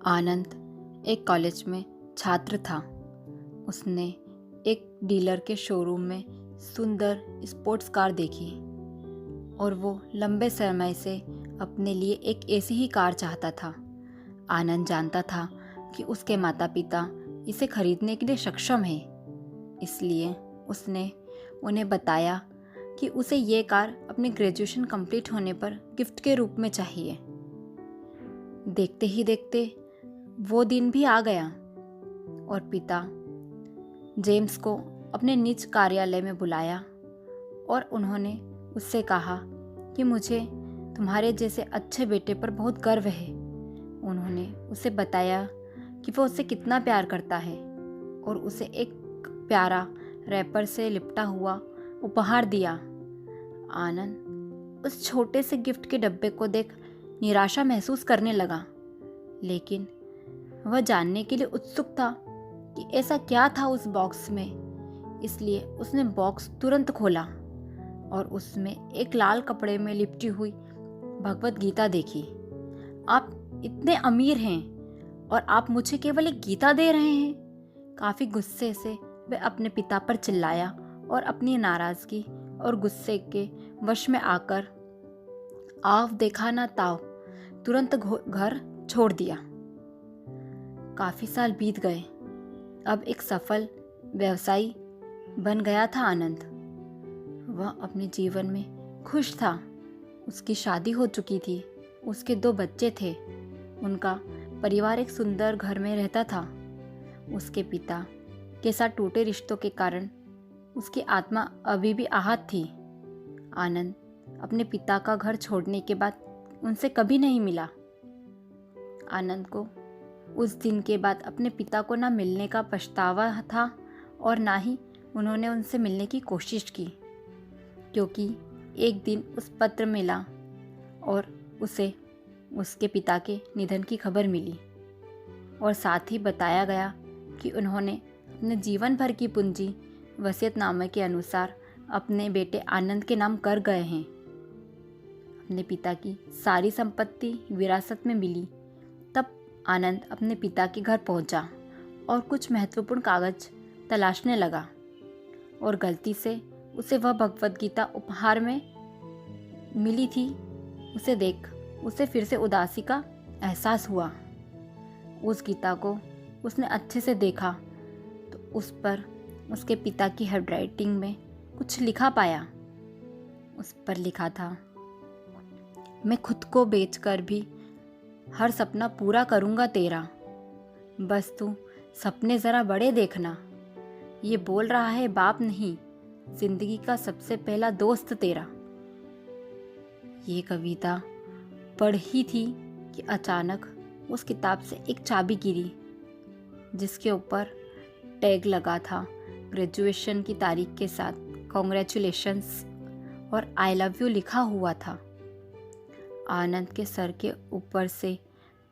आनंद एक कॉलेज में छात्र था। उसने एक डीलर के शोरूम में सुंदर स्पोर्ट्स कार देखी और वो लंबे समय से अपने लिए एक ऐसी ही कार चाहता था। आनंद जानता था कि उसके माता पिता इसे खरीदने के लिए सक्षम हैं, इसलिए उसने उन्हें बताया कि उसे ये कार अपनी ग्रेजुएशन कंप्लीट होने पर गिफ्ट के रूप में चाहिए। देखते ही देखते वो दिन भी आ गया और पिता जेम्स को अपने निज कार्यालय में बुलाया और उन्होंने उससे कहा कि मुझे तुम्हारे जैसे अच्छे बेटे पर बहुत गर्व है। उन्होंने उसे बताया कि वो उससे कितना प्यार करता है और उसे एक प्यारा रैपर से लिपटा हुआ उपहार दिया। आनंद उस छोटे से गिफ्ट के डब्बे को देख निराशा महसूस करने लगा, लेकिन वह जानने के लिए उत्सुक था कि ऐसा क्या था उस बॉक्स में। इसलिए उसने बॉक्स तुरंत खोला और उसमें एक लाल कपड़े में लिपटी हुई भगवत गीता देखी। आप इतने अमीर हैं और आप मुझे केवल एक गीता दे रहे हैं? काफ़ी गुस्से से वह अपने पिता पर चिल्लाया और अपनी नाराज़गी और गुस्से के वश में आकर आव देखा ना ताव तुरंत घर छोड़ दिया। काफ़ी साल बीत गए। अब एक सफल व्यवसायी बन गया था आनंद। वह अपने जीवन में खुश था। उसकी शादी हो चुकी थी, उसके 2 बच्चे थे, उनका परिवार एक सुंदर घर में रहता था। उसके पिता के साथ टूटे रिश्तों के कारण उसकी आत्मा अभी भी आहत थी। आनंद अपने पिता का घर छोड़ने के बाद उनसे कभी नहीं मिला। आनंद को उस दिन के बाद अपने पिता को ना मिलने का पछतावा था और ना ही उन्होंने उनसे मिलने की कोशिश की, क्योंकि एक दिन उस पत्र मिला और उसे उसके पिता के निधन की खबर मिली और साथ ही बताया गया कि उन्होंने अपने जीवन भर की पूंजी वसीयतनामे के अनुसार अपने बेटे आनंद के नाम कर गए हैं। अपने पिता की सारी संपत्ति विरासत में मिली तब आनंद अपने पिता के घर पहुंचा और कुछ महत्वपूर्ण कागज तलाशने लगा और गलती से उसे वह भगवत गीता उपहार में मिली थी। उसे देख उसे फिर से उदासी का एहसास हुआ। उस गीता को उसने अच्छे से देखा तो उस पर उसके पिता की हैंडराइटिंग में कुछ लिखा पाया। उस पर लिखा था, मैं खुद को बेचकर भी हर सपना पूरा करूँगा तेरा, बस तू सपने ज़रा बड़े देखना। ये बोल रहा है बाप नहीं, जिंदगी का सबसे पहला दोस्त तेरा। ये कविता पढ़ ही थी कि अचानक उस किताब से एक चाबी गिरी, जिसके ऊपर टैग लगा था ग्रेजुएशन की तारीख के साथ कॉन्ग्रेचुलेशंस और आई लव यू लिखा हुआ था। आनंद के सर के ऊपर से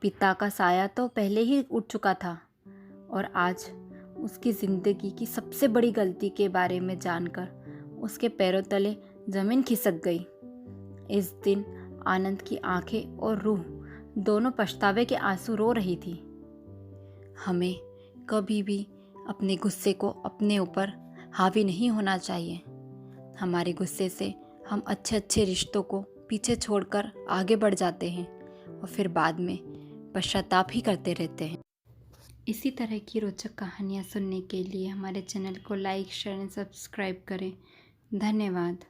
पिता का साया तो पहले ही उठ चुका था और आज उसकी ज़िंदगी की सबसे बड़ी गलती के बारे में जानकर उसके पैरों तले ज़मीन खिसक गई। इस दिन आनंद की आंखें और रूह दोनों पछतावे के आंसू रो रही थी। हमें कभी भी अपने गुस्से को अपने ऊपर हावी नहीं होना चाहिए। हमारे गुस्से से हम अच्छे अच्छे रिश्तों को पीछे छोड़कर आगे बढ़ जाते हैं और फिर बाद में पश्चाताप ही करते रहते हैं। इसी तरह की रोचक कहानियाँ सुनने के लिए हमारे चैनल को लाइक, शेयर एंड सब्सक्राइब करें। धन्यवाद।